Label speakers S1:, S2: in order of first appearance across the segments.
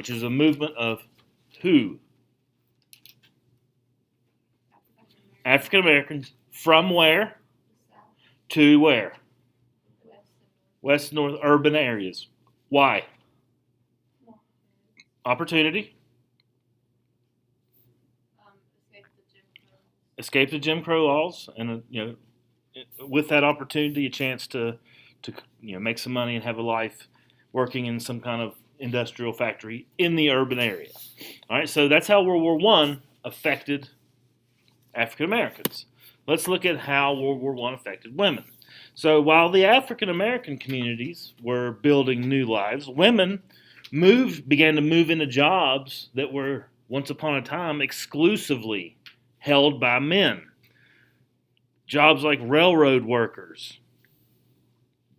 S1: which is a movement of who? African Americans from where to where? West, north, urban areas. Why? Opportunity. Escape the Jim Crow laws, and with that opportunity, a chance to make some money and have a life working in some kind of industrial factory in the urban area. All right, so that's how World War One affected African Americans. Let's look at how World War One affected women. So while the African American communities were building new lives, women began to move into jobs that were once upon a time exclusively held by men. Jobs like railroad workers,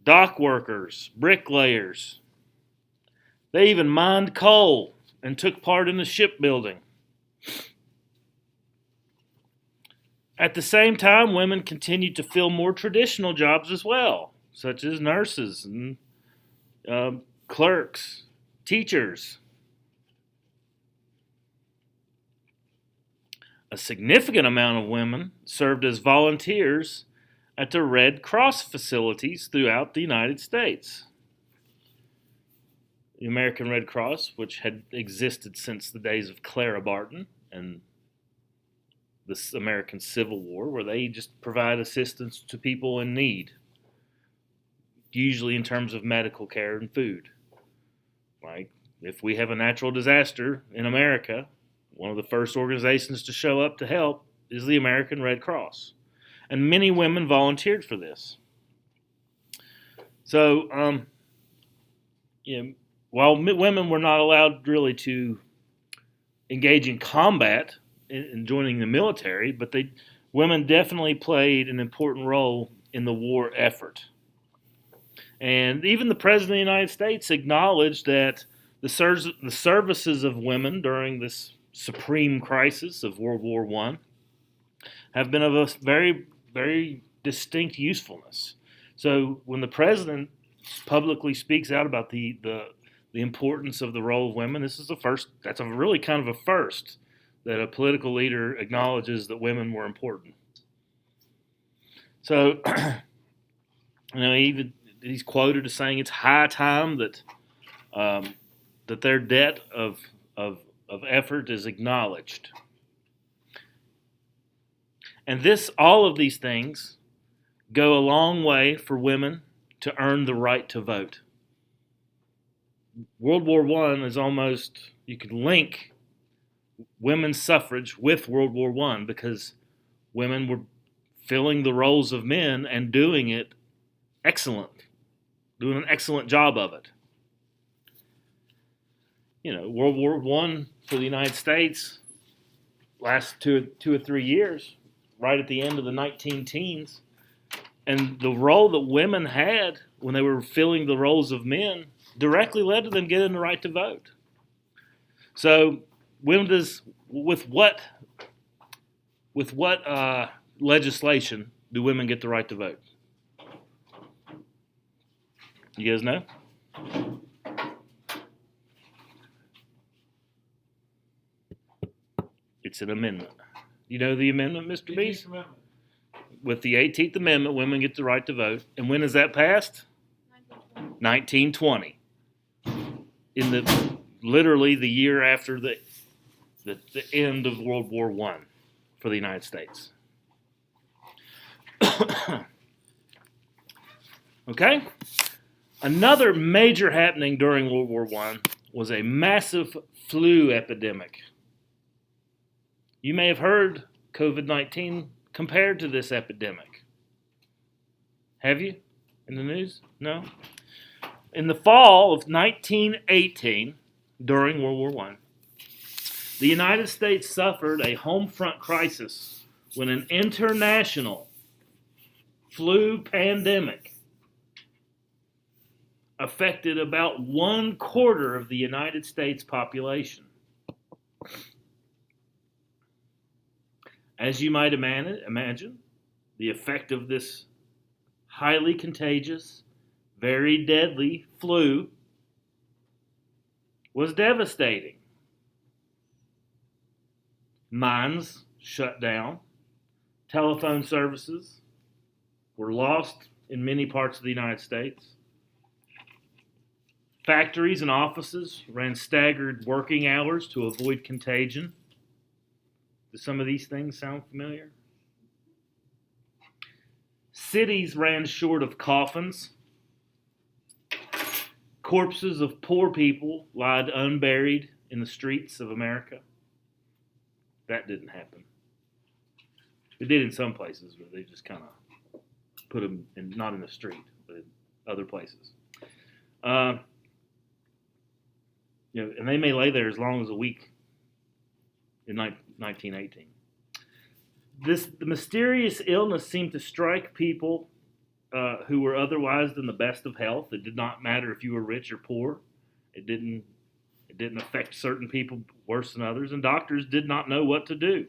S1: dock workers, bricklayers. They even mined coal and took part in the shipbuilding. At the same time, women continued to fill more traditional jobs as well, such as nurses and clerks, teachers. A significant amount of women served as volunteers at the Red Cross facilities throughout the United States. The American Red Cross, which had existed since the days of Clara Barton and the American Civil War, where they just provide assistance to people in need, usually in terms of medical care and food. Like if we have a natural disaster in America, one of the first organizations to show up to help is the American Red Cross. And many women volunteered for this. So, while women were not allowed really to engage in combat in joining the military, but women definitely played an important role in the war effort. And even the President of the United States acknowledged that the services of women during this supreme crisis of World War I have been of a very, very distinct usefulness. So when the president publicly speaks out about the importance of the role of women, this is the first. That's a really kind of a first that a political leader acknowledges that women were important. So, he's quoted as saying it's high time that their debt of effort is acknowledged. And all of these things go a long way for women to earn the right to vote. World War I is almost, you could link women's suffrage with World War I because women were filling the roles of men and doing an excellent job of it. World War I for the United States lasted two or 3 years, right at the end of the 19-teens. And the role that women had when they were filling the roles of men directly led to them getting the right to vote. So, with what legislation do women get the right to vote? You guys know? It's an amendment. You know the amendment, Mr. Beast? With the 18th Amendment, women get the right to vote. And when is that passed? 1920. Literally the year after the end of World War I for the United States. Okay? Another major happening during World War I was a massive flu epidemic. You may have heard COVID-19 compared to this epidemic. Have you? In the news? No? In the fall of 1918, during World War I, the United States suffered a home front crisis when an international flu pandemic affected about 1/4 of the United States population. As you might imagine, the effect of this highly contagious, very deadly flu was devastating. Mines shut down. Telephone services were lost in many parts of the United States. Factories and offices ran staggered working hours to avoid contagion. Do some of these things sound familiar? Cities ran short of coffins. Corpses of poor people lied unburied in the streets of America. That didn't happen. It did in some places, but they just kind of put them in, not in the street, but in other places. And they may lay there as long as a week in 1918. The mysterious illness seemed to strike people who were otherwise in the best of health. It did not matter if you were rich or poor. It didn't affect certain people worse than others, and doctors did not know what to do.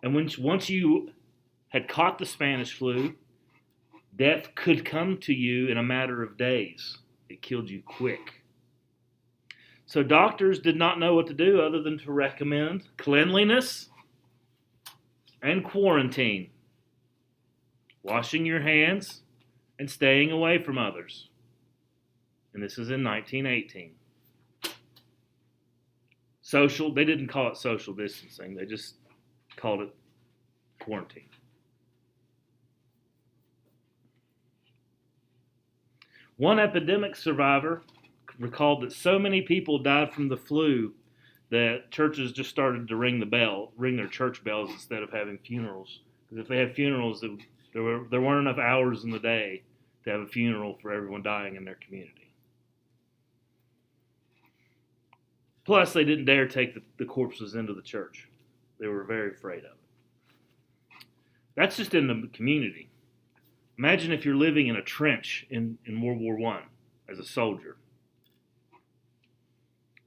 S1: And once you had caught the Spanish flu, death could come to you in a matter of days. It killed you quick. So doctors did not know what to do other than to recommend cleanliness and quarantine, washing your hands and staying away from others. And this is in 1918. They didn't call it social distancing, they just called it quarantine. One epidemic survivor recalled that so many people died from the flu that churches just started to ring their church bells instead of having funerals. Because if they had funerals, there weren't enough hours in the day to have a funeral for everyone dying in their community. Plus, they didn't dare take the corpses into the church. They were very afraid of it. That's just in the community. Imagine if you're living in a trench in World War I as a soldier.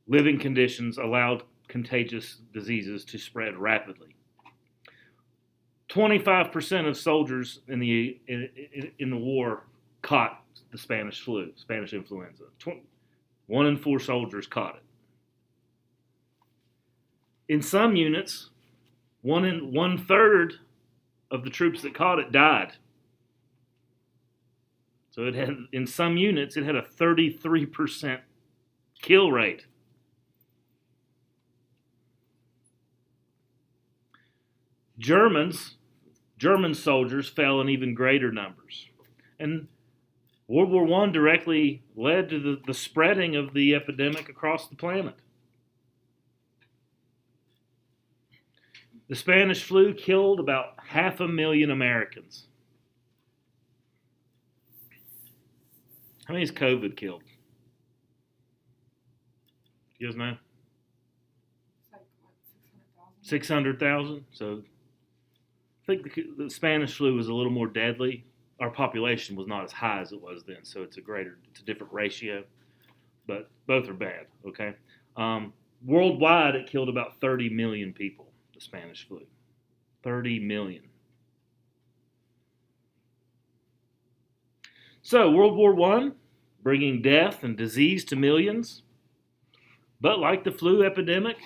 S1: Living conditions allowed contagious diseases to spread rapidly. 25% of soldiers in the war caught the Spanish flu, Spanish influenza. 1 in 4 soldiers caught it. In some units, 1/3 of the troops that caught it died. So in some units, it had a 33% kill rate. German soldiers fell in even greater numbers. And World War I directly led to the spreading of the epidemic across the planet. The Spanish flu killed about 500,000 Americans. How many has COVID killed? You guys know?
S2: It's like, what, 600,000?
S1: 600,000. So I think the Spanish flu was a little more deadly. Our population was not as high as it was then, so it's a different ratio. But both are bad, okay? Worldwide, it killed about 30 million people, the Spanish flu. 30 million. So, World War I, bringing death and disease to millions. But like the flu epidemic,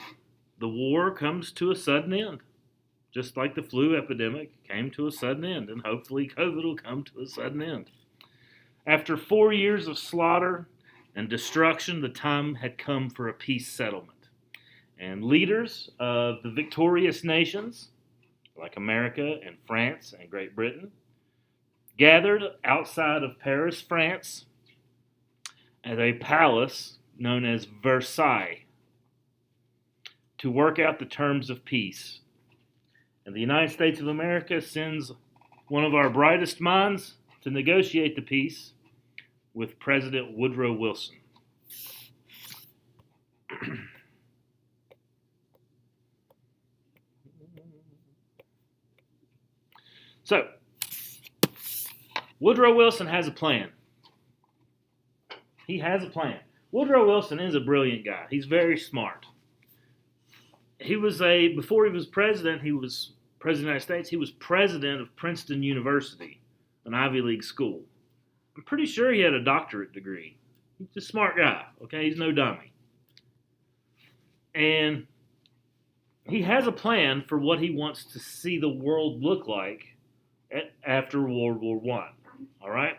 S1: the war comes to a sudden end. Just like the flu epidemic came to a sudden end, and hopefully COVID will come to a sudden end. After 4 years of slaughter and destruction, the time had come for a peace settlement. And leaders of the victorious nations, like America and France and Great Britain, gathered outside of Paris, France, at a palace known as Versailles to work out the terms of peace. And the United States of America sends one of our brightest minds to negotiate the peace with President Woodrow Wilson. So, Woodrow Wilson has a plan. He has a plan. Woodrow Wilson is a brilliant guy. He's very smart. Before he was president of the United States, he was president of Princeton University, an Ivy League school. I'm pretty sure he had a doctorate degree. He's a smart guy, okay? He's no dummy. And he has a plan for what he wants to see the world look like after World War I. All right?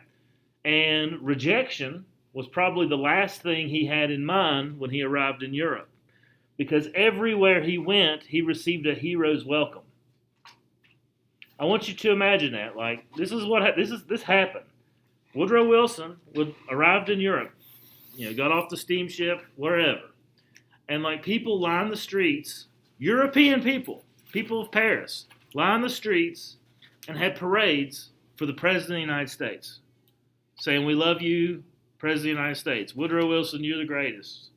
S1: And rejection was probably the last thing he had in mind when he arrived in Europe. Because everywhere he went, he received a hero's welcome. I want you to imagine that. Like, this happened. Woodrow Wilson arrived in Europe, got off the steamship, wherever. And like people lined the streets, European people of Paris, lined the streets and had parades for the President of the United States, saying, "We love you, President of the United States. Woodrow Wilson, you're the greatest."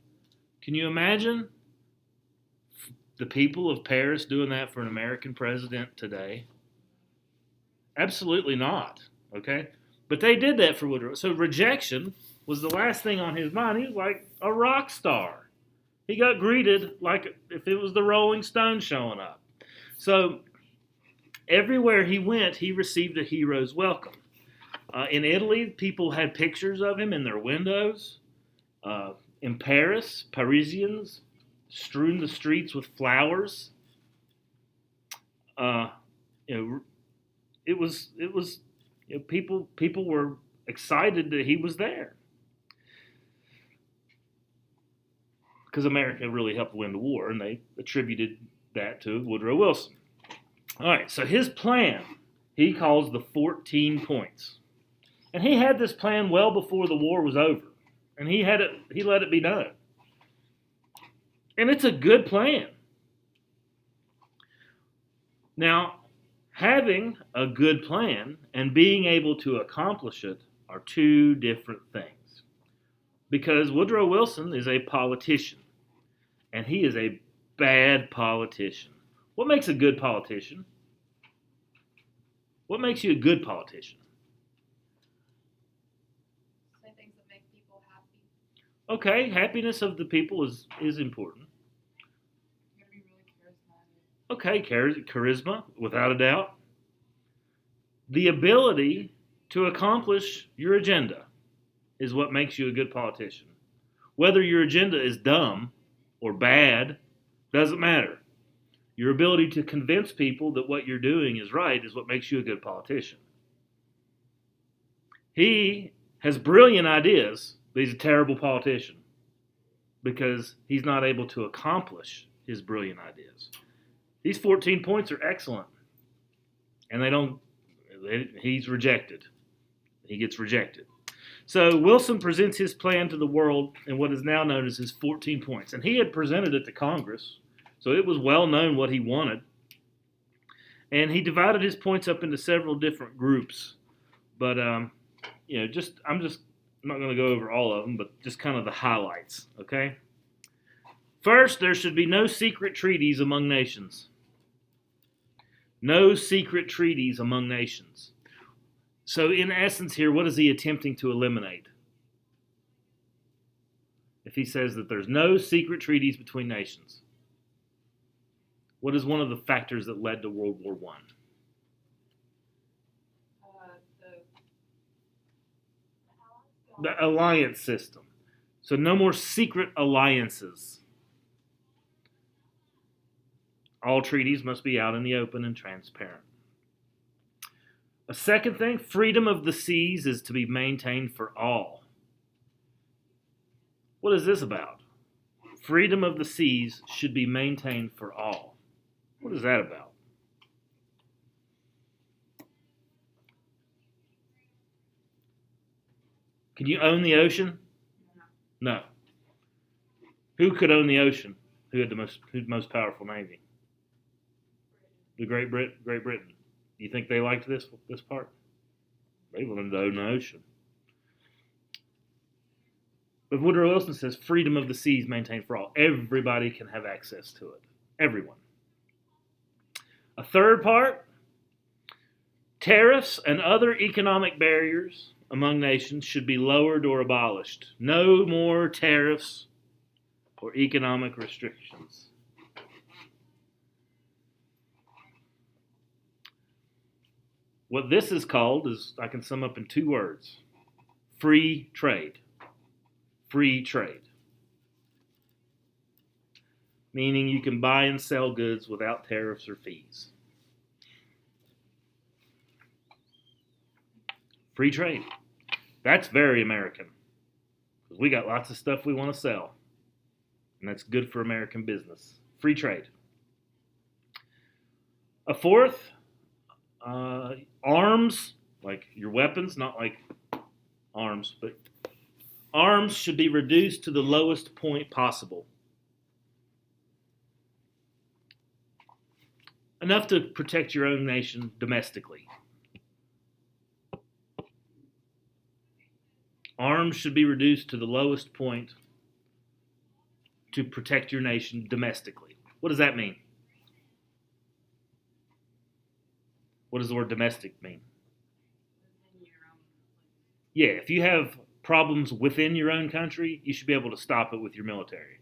S1: Can you imagine the people of Paris doing that for an American president today? Absolutely not, okay? But they did that for Woodrow. So rejection was the last thing on his mind. He was like a rock star. He got greeted like if it was the Rolling Stones showing up. So everywhere he went, he received a hero's welcome. In Italy, people had pictures of him in their windows. In Paris, Parisians strewn the streets with flowers. It was people were excited that he was there because America really helped win the war, and they attributed that to Woodrow Wilson. All right, so his plan he calls the 14 points, and he had this plan well before the war was over, and he let it be done, and it's a good plan. Now, having a good plan and being able to accomplish it are two different things. Because Woodrow Wilson is a politician, and he is a bad politician. What makes a good politician? What makes you a good politician?
S2: Say things that make people happy.
S1: Okay, happiness of the people is important.
S2: You gotta be really charismatic.
S1: Okay, charisma, without a doubt. The ability to accomplish your agenda is what makes you a good politician. Whether your agenda is dumb or bad, doesn't matter. Your ability to convince people that what you're doing is right is what makes you a good politician. He has brilliant ideas, but he's a terrible politician because he's not able to accomplish his brilliant ideas. These 14 points are excellent, and he's rejected. He gets rejected. So Wilson presents his plan to the world in what is now known as his 14 points. And he had presented it to Congress, so it was well known what he wanted. And he divided his points up into several different groups. But, I'm not going to go over all of them, but just kind of the highlights, okay? First, there should be no secret treaties among nations. No secret treaties among nations. So in essence here, what is he attempting to eliminate? If he says that there's no secret treaties between nations, what is one of the factors that led to World War I? The alliance system. So no more secret alliances. All treaties must be out in the open and transparent. A second thing, freedom of the seas is to be maintained for all. What is this about? Freedom of the seas should be maintained for all. What is that about? Can you own the ocean? No. Who could own the ocean? Who had the most powerful navy? The Great Britain. Do you think they liked this part? They wanted to own the ocean. But Woodrow Wilson says freedom of the seas maintained for all. Everybody can have access to it. Everyone. A third part, tariffs and other economic barriers among nations should be lowered or abolished. No more tariffs or economic restrictions. What this is called is, I can sum up in two words: free trade. Free trade. meaning you can buy and sell goods without tariffs or fees. Free trade. That's very American, because we got lots of stuff we want to sell, and that's good for American business. Free trade. A fourth, arms, like your weapons, not like arms, but arms should be reduced to the lowest point possible. Enough to protect your own nation domestically. Arms should be reduced to the lowest point to protect your nation domestically. What does that mean? What does the word domestic mean? Yeah, if you have problems within your own country, you should be able to stop it with your military.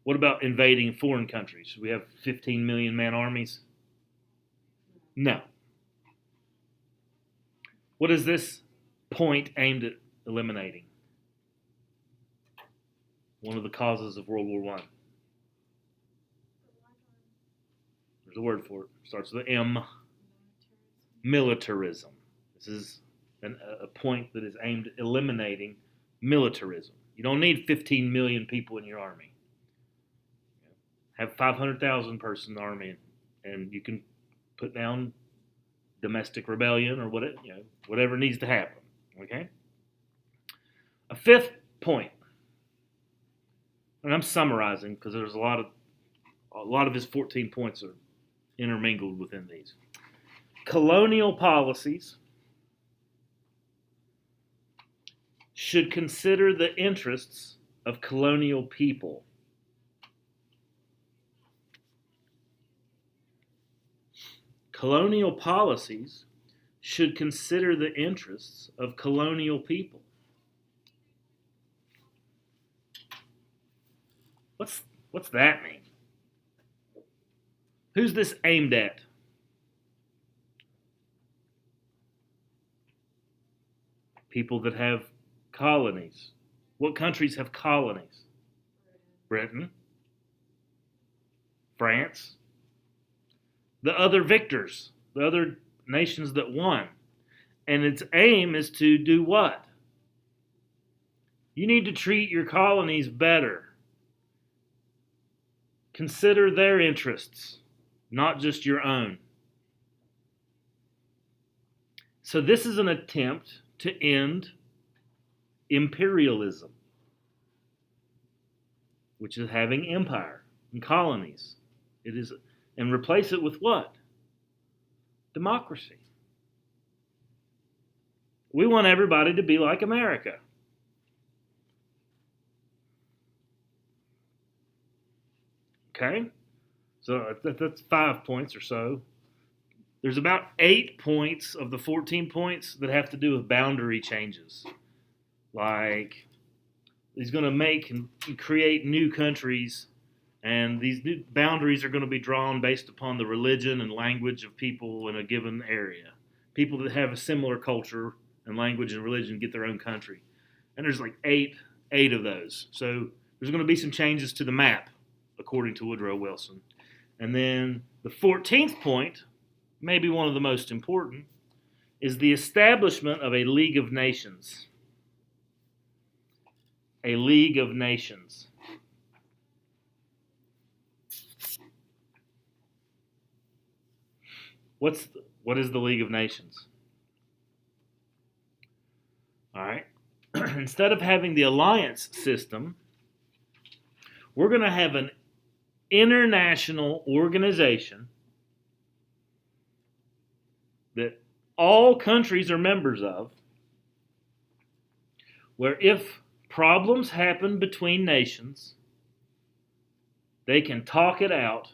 S1: What about invading foreign countries? Should we have 15 million man armies? No. What is this point aimed at eliminating? One of the causes of World War I. There's a word for it. Starts with an M. Militarism. This is a point that is aimed at eliminating militarism. You don't need 15 million people in your army. Have 500,000 person army, and you can put down domestic rebellion or whatever needs to happen. Okay. A fifth point, and I'm summarizing because there's a lot of his 14 points are intermingled within these. Colonial policies should consider the interests of colonial people. Colonial policies should consider the interests of colonial people. What's that mean? Who's this aimed at? People that have colonies. What countries have colonies? Britain, France, the other victors, the other nations that won. And its aim is to do what? You need to treat your colonies better. Consider their interests, not just your own. So this is an attempt to end imperialism, which is having empire and colonies. It is, and replace it with what? Democracy. We want everybody to be like America. Okay? So that's 5 points or so. There's about 8 points of the 14 points that have to do with boundary changes. Like, he's going to make and create new countries, and these new boundaries are going to be drawn based upon the religion and language of people in a given area. People that have a similar culture and language and religion get their own country. And there's like eight of those. So there's going to be some changes to the map, according to Woodrow Wilson. And then the 14th point, maybe one of the most important, is the establishment of a League of Nations. A League of Nations. What is the League of Nations? All right. Instead of having the alliance system, we're going to have an international organization that all countries are members of, where if problems happen between nations, they can talk it out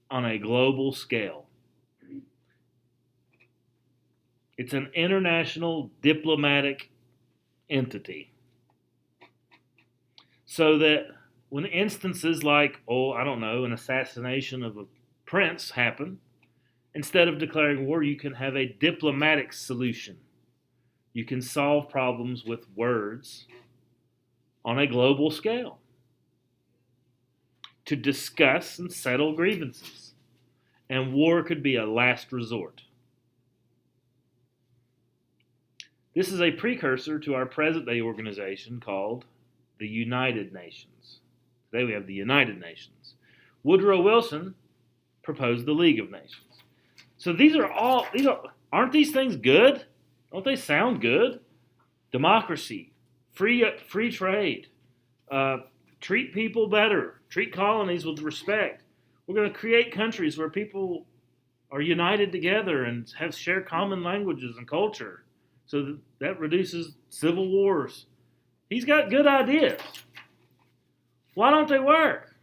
S1: on a global scale. It's an international diplomatic entity. So that when instances like, an assassination of a prince happen, instead of declaring war, you can have a diplomatic solution. You can solve problems with words on a global scale. to discuss and settle grievances, and war could be a last resort. This is a precursor to our present-day organization called the United Nations. Today we have the United Nations. Woodrow Wilson proposed the League of Nations. So aren't these things good? Don't they sound good? Democracy, free trade, treat people better, treat colonies with respect. We're going to create countries where people are united together and share common languages and culture. So that reduces civil wars. He's got good ideas. Why don't they work?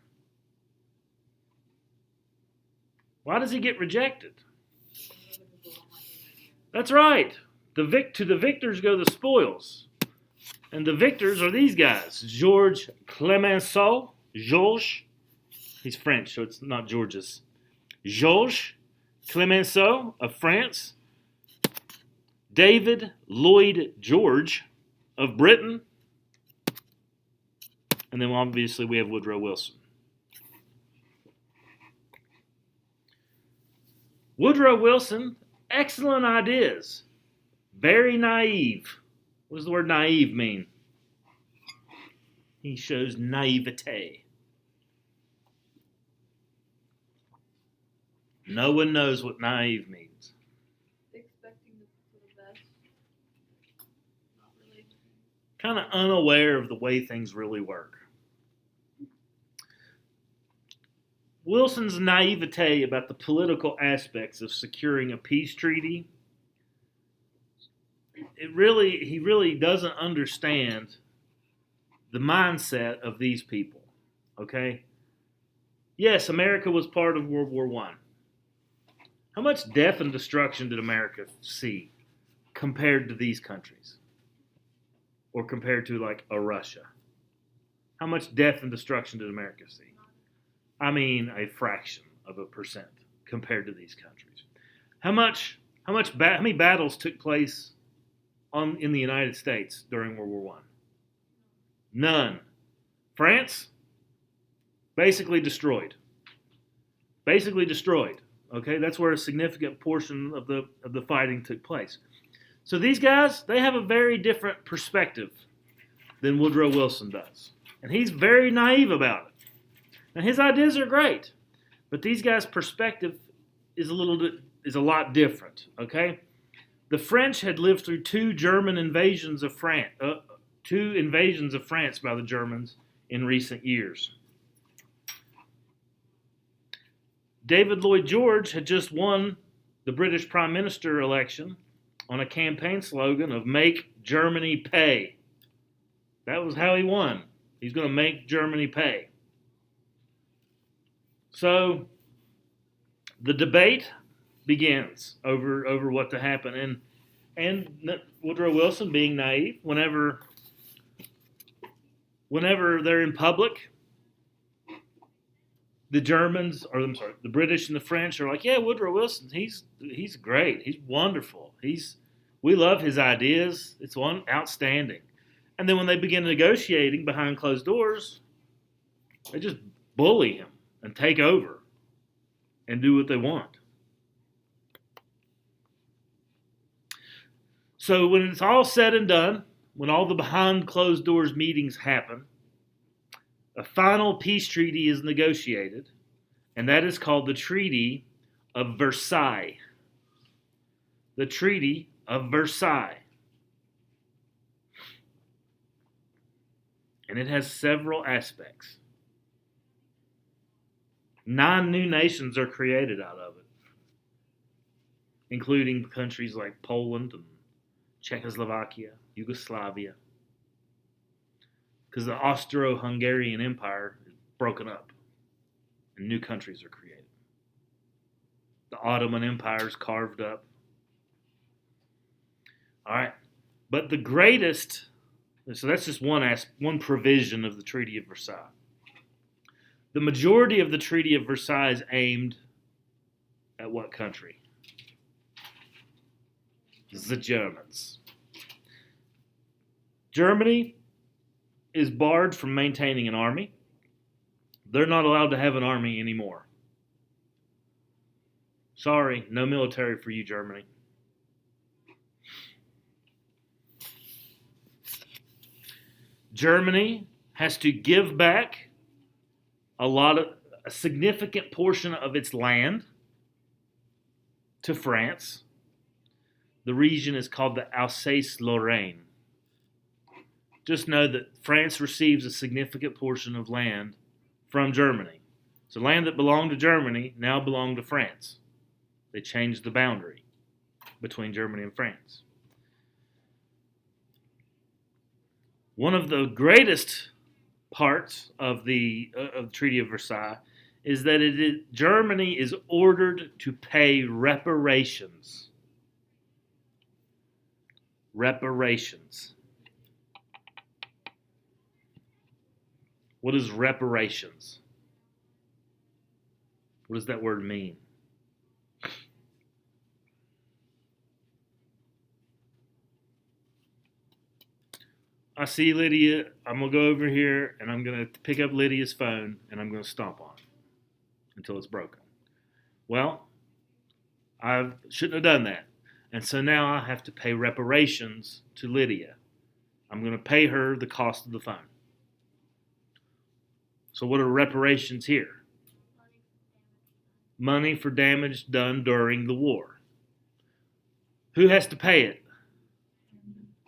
S1: Why does he get rejected? That's right. To the victors go the spoils. And the victors are these guys. Georges Clemenceau. Georges. He's French, so it's not Georges. Georges Clemenceau of France. David Lloyd George of Britain. And then obviously we have Woodrow Wilson. Woodrow Wilson, excellent ideas. Very naive. What does the word naive mean? He shows naivete. No one knows what naive means.
S2: Expecting for the best. Not really.
S1: Kind of unaware of the way things really work. Wilson's naivete about the political aspects of securing a peace treaty, he really doesn't understand the mindset of these people. Okay? Yes, America was part of World War I. How much death and destruction did America see compared to these countries? Or compared to like a Russia? How much death and destruction did America see? I mean, a fraction of a percent compared to these countries. How many battles took place in the United States during World War I? None. France, basically destroyed. Basically destroyed. Okay, that's where a significant portion of the fighting took place. So these guys, they have a very different perspective than Woodrow Wilson does, and he's very naive about it. Now his ideas are great, but these guys' perspective is a lot different. Okay, the French had lived through two invasions of France by the Germans in recent years. David Lloyd George had just won the British Prime Minister election on a campaign slogan of "Make Germany Pay." That was how he won. He's going to make Germany pay. So the debate begins over what to happen, and Woodrow Wilson, being naive, whenever they're in public, the British and the French are like, yeah, Woodrow Wilson, he's great, he's wonderful, we love his ideas, it's outstanding. And then when they begin negotiating behind closed doors, they just bully him and take over and do what they want. So when it's all said and done, when all the behind closed doors meetings happen, a final peace treaty is negotiated, and that is called the Treaty of Versailles. The Treaty of Versailles. And it has several aspects. 9 new nations are created out of it, including countries like Poland and Czechoslovakia, Yugoslavia, because the Austro-Hungarian Empire is broken up and new countries are created. The Ottoman Empire is carved up. All right, but the greatest, so that's just one provision of the Treaty of Versailles. The majority of the Treaty of Versailles is aimed at what country? The Germans. Germany is barred from maintaining an army. they're not allowed to have an army anymore. Sorry, no military for you, Germany. Germany has to give back a significant portion of its land to France. The region is called the Alsace-Lorraine. Just know that France receives a significant portion of land from Germany. So land that belonged to Germany now belonged to France. They changed the boundary between Germany and France. One of the greatest parts of the Treaty of Versailles is that Germany is ordered to pay reparations. Reparations. What is reparations? What does that word mean? I see Lydia. I'm going to go over here and I'm going to pick up Lydia's phone and I'm going to stomp on it until it's broken. Well, I shouldn't have done that. And so now I have to pay reparations to Lydia. I'm going to pay her the cost of the phone. So what are reparations here? Money for damage done during the war. Who has to pay it?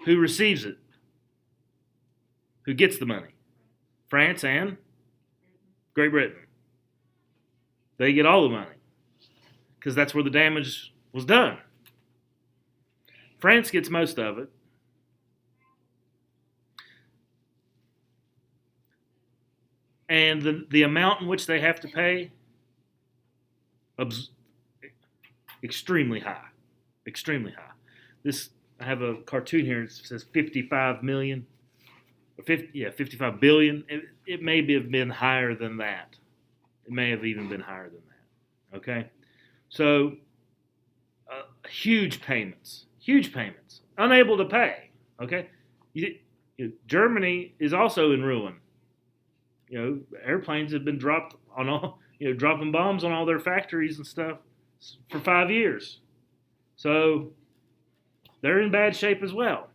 S1: Who receives it? Who gets the money? France and Great Britain. They get all the money because that's where the damage was done. France gets most of it. And the amount in which they have to pay, extremely high. Extremely high. I have a cartoon here that says 55 million. 55 billion. It may have been higher than that. It may have even been higher than that. Okay? So, huge payments. Unable to pay. Okay? Germany is also in ruin. Airplanes have been dropped on all, dropping bombs on all their factories and stuff for 5 years. So, they're in bad shape as well.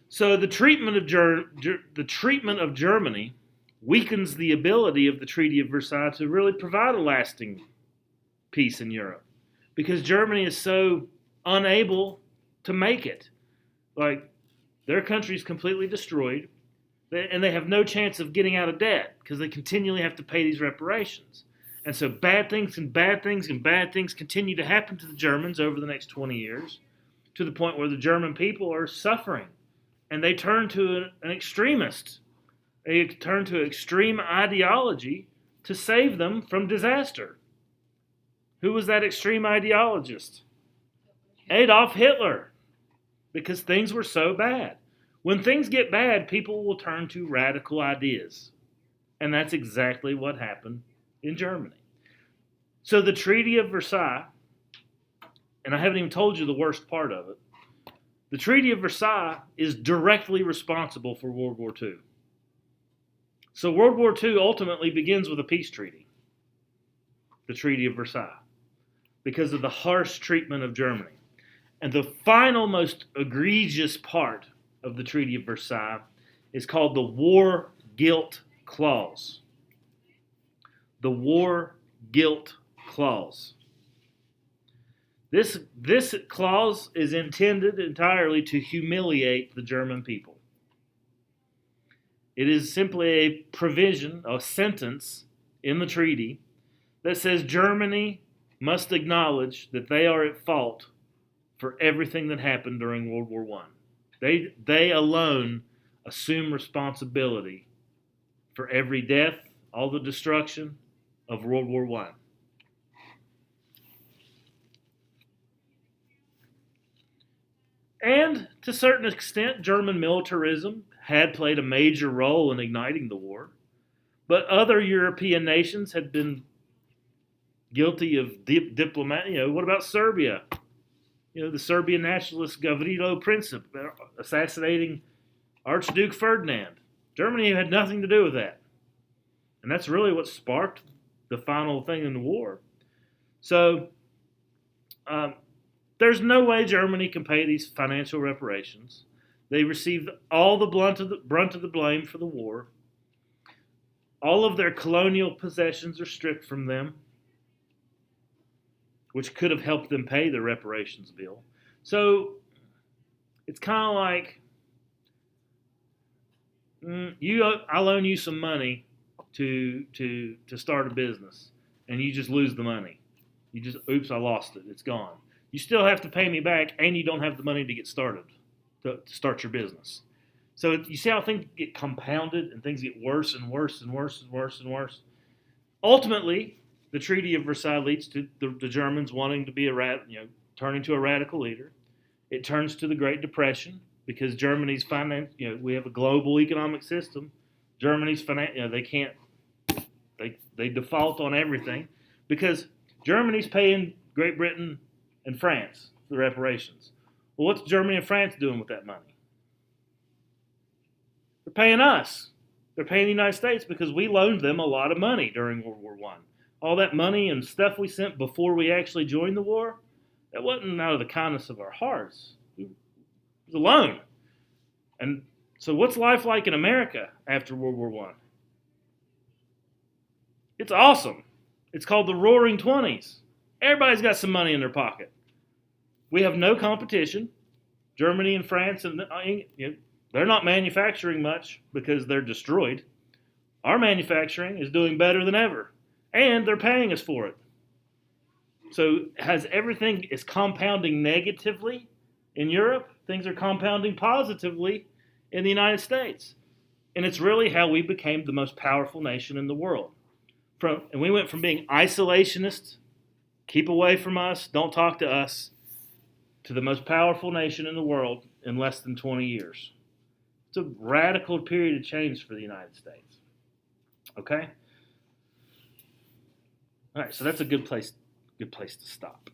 S1: So the treatment of Germany weakens the ability of the Treaty of Versailles to really provide a lasting peace in Europe, because Germany is so unable to make it. Like, their country is completely destroyed, and they have no chance of getting out of debt because they continually have to pay these reparations. And so bad things continue to happen to the Germans over the next 20 years, to the point where the German people are suffering. And they turn to an extremist. They turn to extreme ideology to save them from disaster. Who was that extreme ideologist? Adolf Hitler. Because things were so bad. When things get bad, people will turn to radical ideas. And that's exactly what happened in Germany. So the Treaty of Versailles, and I haven't even told you the worst part of it, the Treaty of Versailles is directly responsible for World War II. So World War II ultimately begins with a peace treaty, the Treaty of Versailles, because of the harsh treatment of Germany. And the final, most egregious part of the Treaty of Versailles is called the War Guilt Clause. The War Guilt Clause. This clause is intended entirely to humiliate the German people. It is simply a provision, a sentence in the treaty that says Germany must acknowledge that they are at fault for everything that happened during World War I. They alone assume responsibility for every death, all the destruction of World War I. And to a certain extent, German militarism had played a major role in igniting the war. But other European nations had been guilty of diplomat. What about Serbia? The Serbian nationalist Gavrilo Princip assassinating Archduke Ferdinand. Germany had nothing to do with that. And that's really what sparked the final thing in the war. So um, there's no way Germany can pay these financial reparations. They received all the brunt of the blame for the war. All of their colonial possessions are stripped from them, which could have helped them pay the reparations bill. So it's kind of like I loan you some money to start a business, and you just lose the money. You just oops, I lost it. It's gone. You still have to pay me back, and you don't have the money to get started to start your business. So you see how things get compounded and things get worse and worse and worse and worse and worse. Ultimately, the Treaty of Versailles leads to the Germans wanting to be turning to a radical leader. It turns to the Great Depression because Germany's finance. We have a global economic system. Germany's finance. They can't. They default on everything because Germany's paying Great Britain and France for the reparations. Well, what's Germany and France doing with that money? They're paying us. They're paying the United States because we loaned them a lot of money during World War I. All that money and stuff we sent before we actually joined the war, that wasn't out of the kindness of our hearts. It was a loan. And so what's life like in America after World War I? It's awesome. It's called the Roaring '20s. Everybody's got some money in their pocket. We have no competition. Germany and France, and they're not manufacturing much because they're destroyed. Our manufacturing is doing better than ever, and they're paying us for it. So everything is compounding negatively in Europe. Things are compounding positively in the United States. And it's really how we became the most powerful nation in the world. And we went from being isolationist, keep away from us, don't talk to us, to the most powerful nation in the world in less than 20 years. It's a radical period of change for the United States. Okay? All right, so that's a good place to stop.